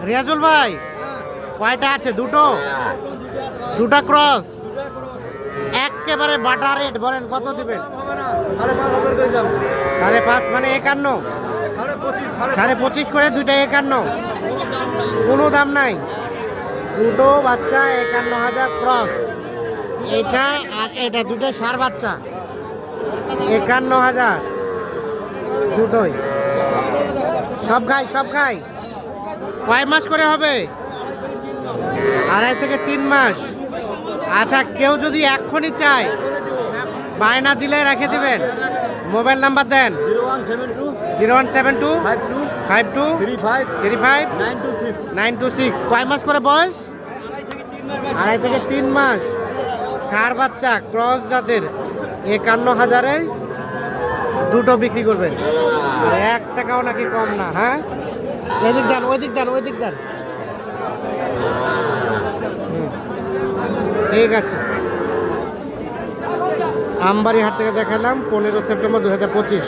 রিয়াজুল ভাই কয়টা আছে? দুটো, দুটা ক্রস একেবারে বাটা রেট। বলেন কত দিবেন? 5.5 মানে 51, 25.5 করে দুইটা 51, কোনো দাম নাই। দুটো বাচ্চা 51,000 ক্রস। এটা আর এটা দুটো সার বাচ্চা 51,000 দুটোই। সব গাই, সব গাই। কয় মাস করে হবে? 2.5 থেকে 3 মাস। আচ্ছা, কেউ যদি এক্ষুনি চায় বায়না দিলে রেখে দিবেন। মোবাইল নাম্বার দেন। 0172 52 35 926। কয় মাস করে বয়স? 2.5 থেকে 3 মাস। সার বাচ্চা ক্রস জাতের 51,000-এ দুটো বিক্রি করবেন। 1 টাকাও নাকি কম না। হ্যাঁ, এদিক দেন, ওইদিক দেন, ওইদিক দেন। ঠিক আছে। আমবাড়ি হাট থেকে দেখালাম 15 সেপ্টেম্বর 2025।